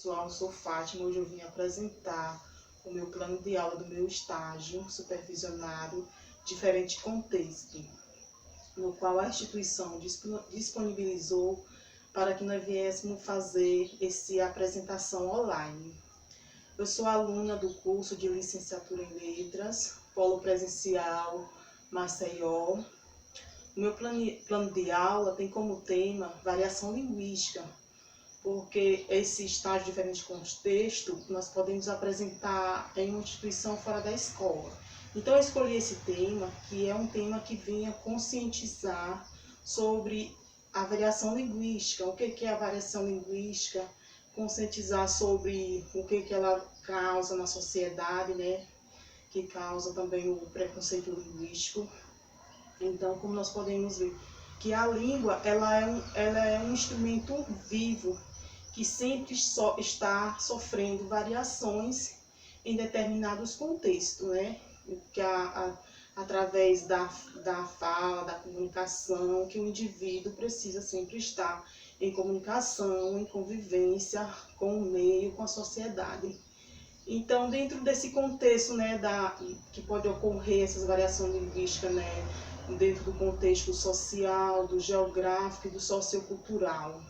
Pessoal, eu sou Fátima. Hoje eu vim apresentar o meu plano de aula do meu estágio supervisionado Diferente Contexto, no qual a instituição disponibilizou para que nós viéssemos fazer essa apresentação online. Eu sou aluna do curso de Licenciatura em Letras, Polo Presencial Maceió. O meu plano de aula tem como tema variação linguística, porque esse estágio diferente de contexto nós podemos apresentar em uma instituição fora da escola. Então eu escolhi esse tema, que é um tema que vinha conscientizar sobre a variação linguística, o que é a variação linguística, conscientizar sobre o que ela causa na sociedade, né? Que causa também o preconceito linguístico. Então, como nós podemos ver, que a língua ela é um instrumento vivo, que sempre está sofrendo variações em determinados contextos, né? Que através da fala, da comunicação, que o indivíduo precisa sempre estar em comunicação, em convivência com o meio, com a sociedade. Então, dentro desse contexto, né, que pode ocorrer essas variações linguísticas, né, dentro do contexto social, do geográfico e do sociocultural.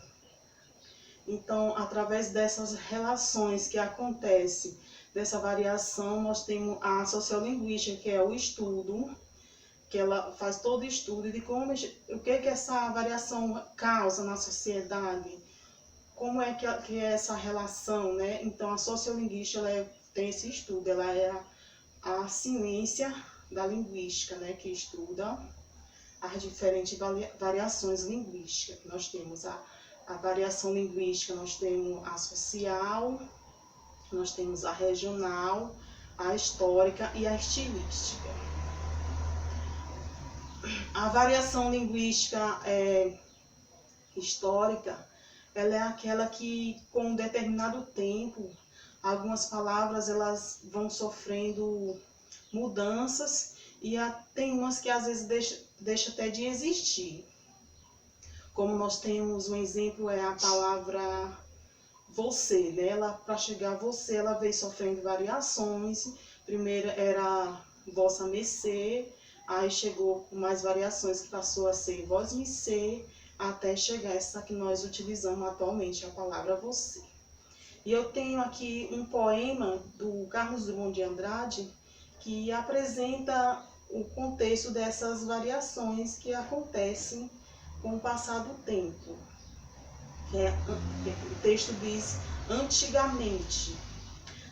Então, através dessas relações que acontecem, dessa variação, nós temos a sociolinguística, que é o estudo, que ela faz todo o estudo de como, o que essa variação causa na sociedade, como é que é essa relação, né? Então, a sociolinguística tem esse estudo, ela é a ciência da linguística, né? Que estuda as diferentes variações linguísticas. Nós temos a variação linguística, nós temos a social, nós temos a regional, a histórica e a estilística. A variação linguística histórica, ela é aquela que, com um determinado tempo, algumas palavras elas vão sofrendo mudanças e tem umas que às vezes deixa até de existir. Como nós temos um exemplo, é a palavra você, né? Para chegar a você, ela veio sofrendo variações. Primeiro era vossa mercê, aí chegou com mais variações que passou a ser vós mercê, até chegar essa que nós utilizamos atualmente, a palavra você. E eu tenho aqui um poema do Carlos Drummond de Andrade que apresenta o contexto dessas variações que acontecem com o passar do tempo. O texto diz: antigamente.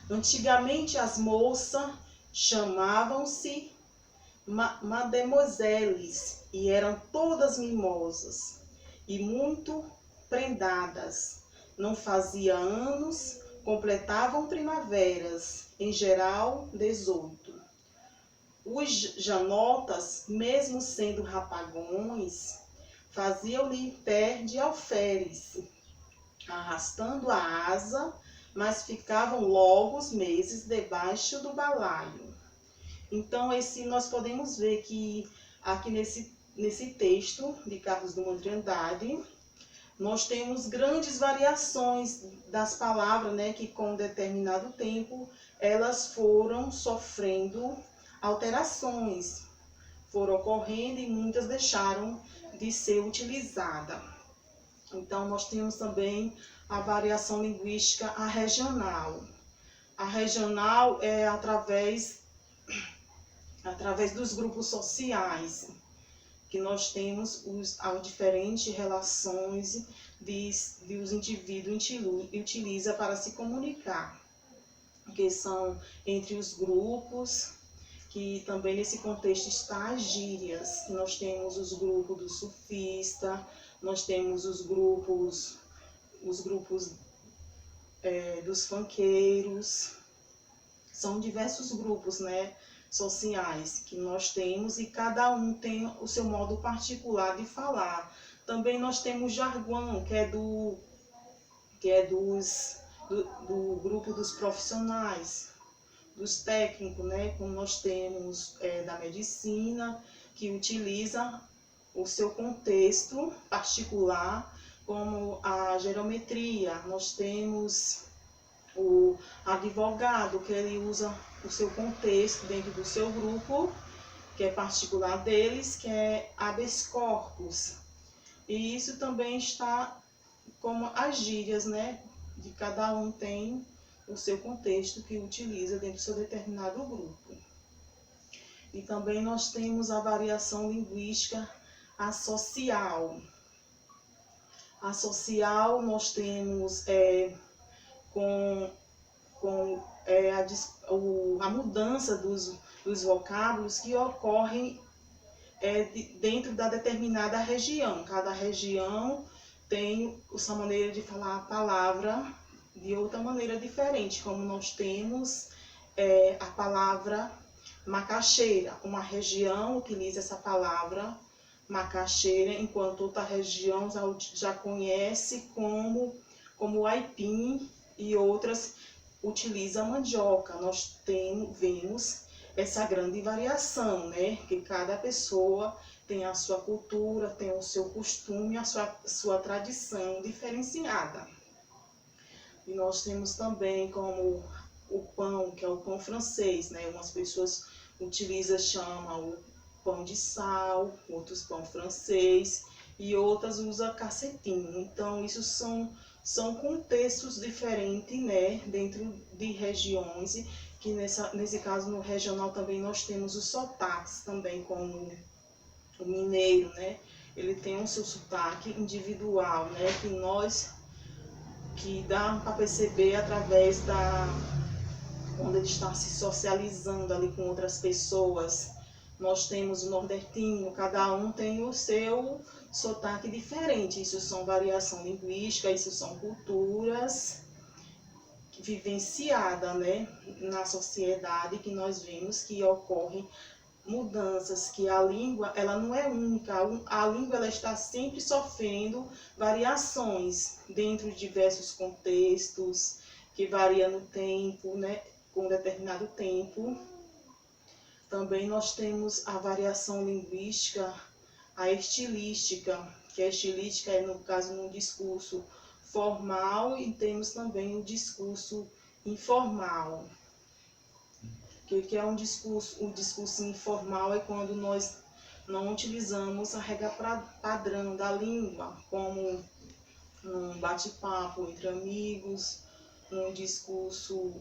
Antigamente as moças chamavam-se mademoiselles e eram todas mimosas e muito prendadas. Não fazia anos, completavam primaveras, em geral 18. Os janotas, mesmo sendo rapagões, faziam-lhe pé de alferes, arrastando a asa, mas ficavam longos meses debaixo do balaio. Então, nós podemos ver que aqui nesse texto de Carlos Drummond de Andrade, nós temos grandes variações das palavras, né, que com um determinado tempo elas foram sofrendo alterações, foram ocorrendo e muitas deixaram de ser utilizadas. Então, nós temos também a variação linguística a regional. A regional é através dos grupos sociais, que nós temos as diferentes relações de os indivíduos utilizam para se comunicar, que são entre os grupos, que também nesse contexto está as gírias. Nós temos os grupos do surfista, nós temos os grupos dos funkeiros. São diversos grupos, né, sociais que nós temos e cada um tem o seu modo particular de falar. Também nós temos jargão, que é do grupo dos profissionais, dos técnicos, né, como nós temos da medicina, que utiliza o seu contexto particular, como a geometria. Nós temos O advogado, que ele usa o seu contexto dentro do seu grupo, que é particular deles, que é habeas corpus. E isso também está como as gírias, né? De cada um tem o seu contexto que utiliza dentro do seu determinado grupo. E também nós temos a variação linguística associal. A social nós temos a mudança dos vocábulos que ocorrem dentro da determinada região. Cada região tem a sua maneira de falar a palavra de outra maneira diferente, como nós temos a palavra macaxeira. Uma região utiliza essa palavra macaxeira, enquanto outra região já conhece como aipim, e outras utilizam mandioca. Nós vemos essa grande variação, né? Que cada pessoa tem a sua cultura, tem o seu costume, a sua tradição diferenciada. E nós temos também como o pão, que é o pão francês, né? Umas pessoas chamam o pão de sal, outros pão francês, e outras usam cacetinho. Então, isso são contextos diferentes, né? Dentro de regiões, que nesse caso, no regional também nós temos os sotaques também, como o mineiro, né? Ele tem o seu sotaque individual, né? Que dá para perceber através quando ele está se socializando ali com outras pessoas. Nós temos o nordestino, cada um tem o seu sotaque diferente. Isso são variação linguística, isso são culturas vivenciadas, né, na sociedade, que nós vemos que ocorrem mudanças, que a língua ela não é única, a língua ela está sempre sofrendo variações dentro de diversos contextos, que varia no tempo, né, com determinado tempo. Também nós temos a variação linguística, a estilística, que a estilística é, no caso, no discurso formal, e temos também o discurso informal. O que é um discurso? O discurso informal é quando nós não utilizamos a regra padrão da língua, como num bate-papo entre amigos, num discurso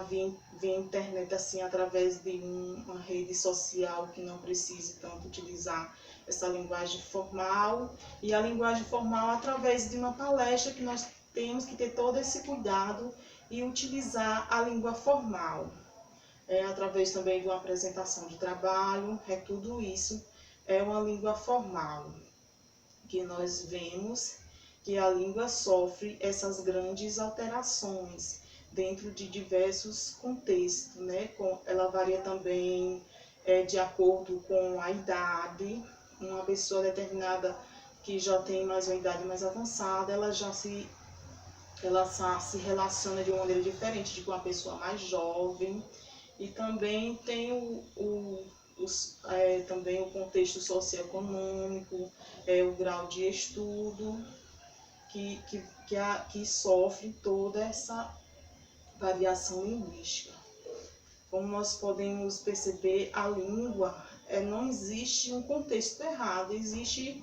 via internet, assim, através de uma rede social, que não precise tanto utilizar essa linguagem formal. E a linguagem formal através de uma palestra, que nós temos que ter todo esse cuidado e utilizar a língua formal. Através também de uma apresentação de trabalho, tudo isso é uma língua formal, que nós vemos que a língua sofre essas grandes alterações dentro de diversos contextos, né? Ela varia também de acordo com a idade. Uma pessoa determinada que já tem mais uma idade mais avançada, ela se relaciona de uma maneira diferente de uma pessoa mais jovem. E também tem também o contexto socioeconômico, o grau de estudo, que sofre toda essa variação linguística. Como nós podemos perceber, a língua não existe um contexto errado, existe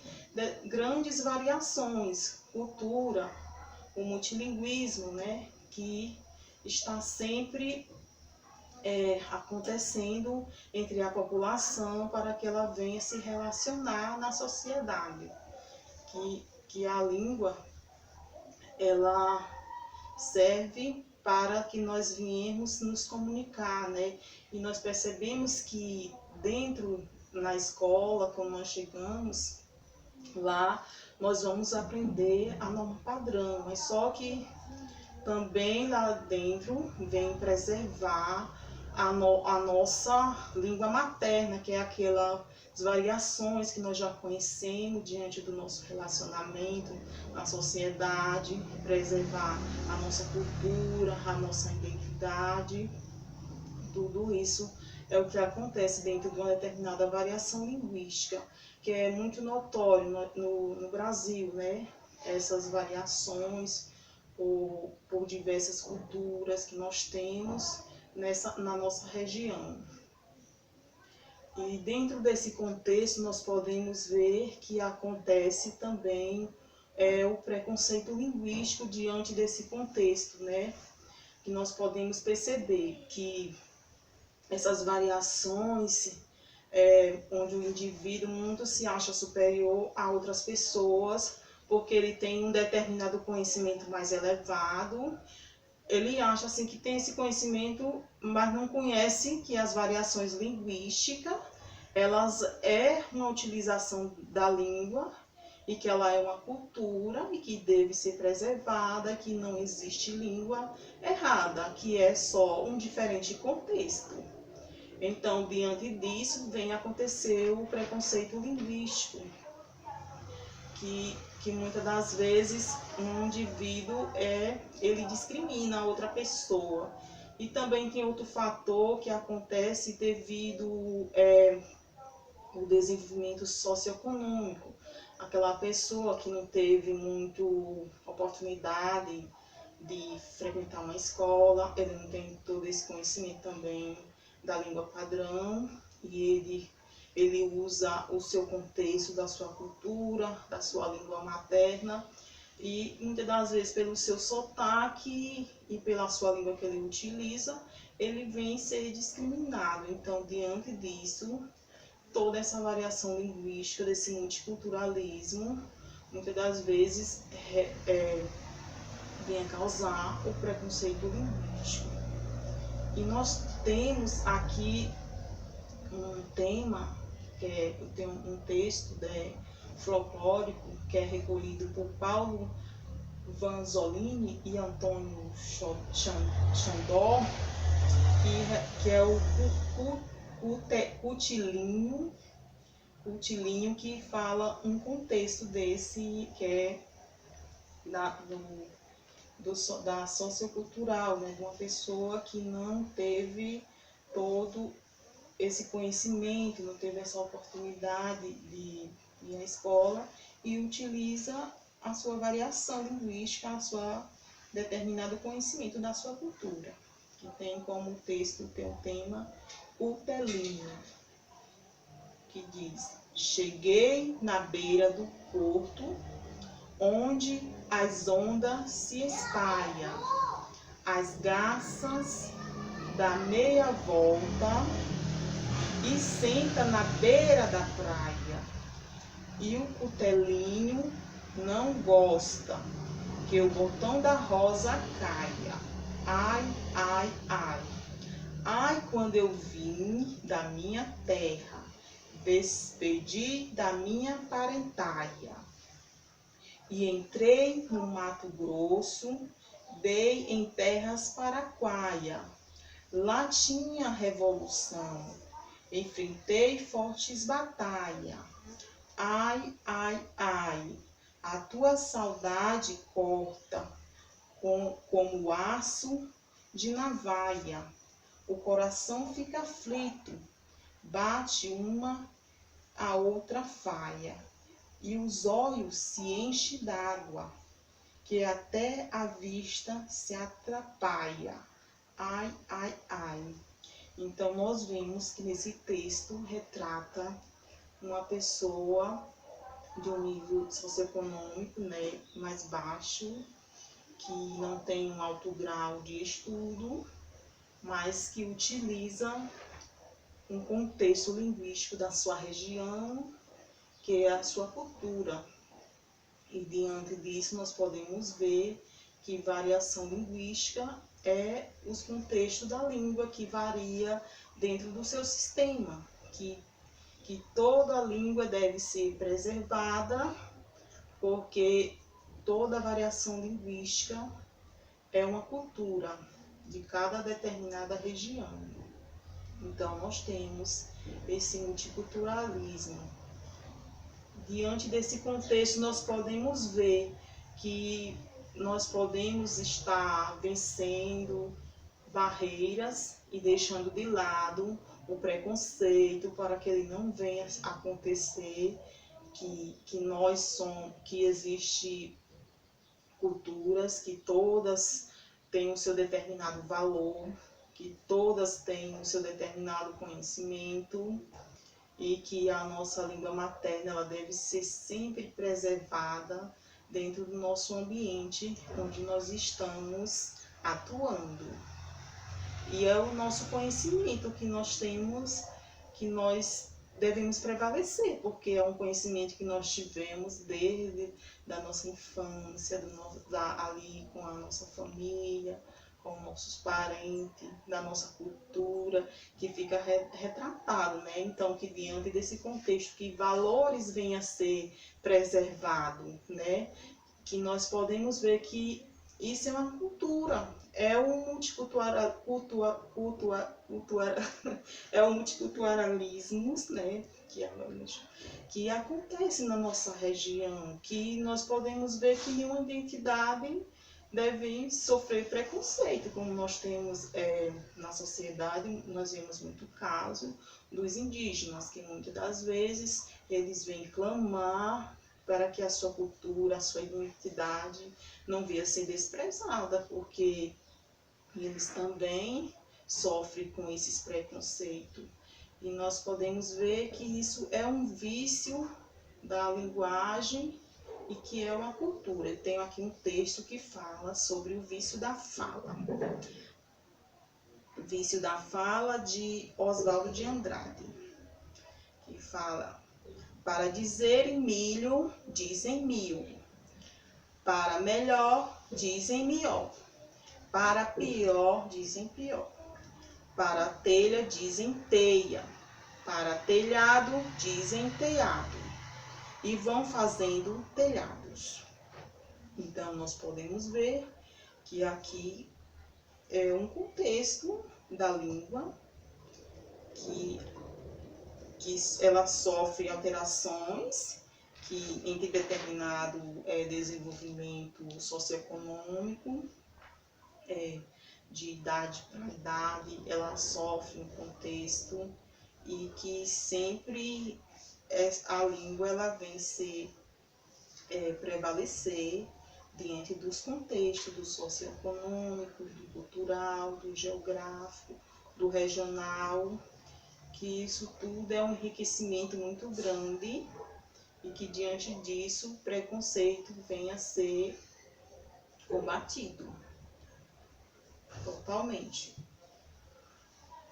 grandes variações, cultura, o multilinguismo, né, que está sempre acontecendo entre a população, para que ela venha se relacionar na sociedade. Que a língua ela serve para que nós viemos nos comunicar, né? E nós percebemos que na escola, quando nós chegamos lá, nós vamos aprender a norma padrão, mas só que também lá dentro vem preservar a nossa língua materna, que é aquelas variações que nós já conhecemos diante do nosso relacionamento na sociedade, preservar a nossa cultura, a nossa identidade. Tudo isso é o que acontece dentro de uma determinada variação linguística, que é muito notório no Brasil, né? Essas variações, por diversas culturas que nós temos na nossa região. E dentro desse contexto nós podemos ver que acontece também o preconceito linguístico diante desse contexto, né? Que nós podemos perceber que essas variações, onde o indivíduo muito se acha superior a outras pessoas, porque ele tem um determinado conhecimento mais elevado, ele acha assim que tem esse conhecimento, mas não conhece que as variações linguísticas, elas é uma utilização da língua e que ela é uma cultura e que deve ser preservada, que não existe língua errada, que é só um diferente contexto. Então, diante disso, vem acontecer o preconceito linguístico, que muitas das vezes um indivíduo ele discrimina a outra pessoa. E também tem outro fator que acontece devido ao desenvolvimento socioeconômico. Aquela pessoa que não teve muita oportunidade de frequentar uma escola, ele não tem todo esse conhecimento também da língua padrão, e ele usa o seu contexto da sua cultura, da sua língua materna, e muitas das vezes pelo seu sotaque e pela sua língua que ele utiliza, ele vem ser discriminado. Então, diante disso, toda essa variação linguística, desse multiculturalismo, muitas das vezes vem a causar o preconceito linguístico. E nós temos aqui um tema, tem um texto folclórico que é recolhido por Paulo Vanzolini e Antônio Chandor, que é o Cutilinho, que fala um contexto desse, que é da sociocultural, né, de uma pessoa que não teve todo esse conhecimento, não teve essa oportunidade de ir à escola e utiliza a sua variação linguística, a sua determinado conhecimento da sua cultura, que tem como texto, tem o tema O Telinho, que diz: cheguei na beira do porto, onde as ondas se espalham, as garças dá meia volta e senta na beira da praia. E o cutelinho não gosta que o botão da rosa caia. Ai, ai, ai. Ai, quando eu vim da minha terra, despedi da minha parentaia, e entrei no Mato Grosso, dei em terras paraguaia. Lá tinha revolução, enfrentei fortes batalhas. Ai, ai, ai, a tua saudade corta como aço de navalha. O coração fica aflito, bate uma a outra falha, e os olhos se enchem d'água, que até a vista se atrapalha. Ai, ai, ai. Então, nós vemos que nesse texto retrata uma pessoa de um nível socioeconômico, né, mais baixo, que não tem um alto grau de estudo, mas que utiliza um contexto linguístico da sua região, que é a sua cultura. E diante disso nós podemos ver que variação linguística é os contextos da língua que varia dentro do seu sistema, que toda língua deve ser preservada, porque toda variação linguística é uma cultura de cada determinada região. Então, nós temos esse multiculturalismo. Diante desse contexto, nós podemos ver que nós podemos estar vencendo barreiras e deixando de lado o preconceito para que ele não venha a acontecer, que existe culturas, que todas têm o seu determinado valor, que todas têm o seu determinado conhecimento e que a nossa língua materna ela deve ser sempre preservada dentro do nosso ambiente onde nós estamos atuando. E é o nosso conhecimento que nós temos, que nós devemos prevalecer, porque é um conhecimento que nós tivemos desde da nossa infância, ali com a nossa família, com nossos parentes, da nossa cultura, que fica retratado, né? Então, que diante desse contexto, que valores venham a ser preservados, né? Que nós podemos ver que isso é uma cultura, é um é um multiculturalismo, né? Que acontece na nossa região, que nós podemos ver que nenhuma identidade deve sofrer preconceito, como nós temos na sociedade, nós vemos muito caso dos indígenas, que muitas das vezes eles vêm clamar para que a sua cultura, a sua identidade não venha a ser desprezada, porque eles também sofrem com esses preconceitos. E nós podemos ver que isso é um vício da linguagem e que é uma cultura. Eu tenho aqui um texto que fala sobre o vício da fala. Vício da fala de Oswaldo de Andrade, que fala: para dizerem milho, dizem mil. Para melhor, dizem melhor. Para pior, dizem pior. Para telha, dizem teia. Para telhado, dizem telhado. E vão fazendo telhados. Então, nós podemos ver que aqui é um contexto da língua que ela sofre alterações que entre determinado desenvolvimento socioeconômico, de idade para idade, ela sofre um contexto e que sempre a língua ela vem prevalecer diante dos contextos do socioeconômico, do cultural, do geográfico, do regional, que isso tudo é um enriquecimento muito grande e que diante disso o preconceito venha a ser combatido totalmente.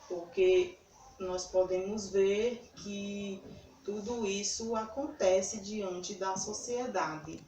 Porque nós podemos ver que tudo isso acontece diante da sociedade.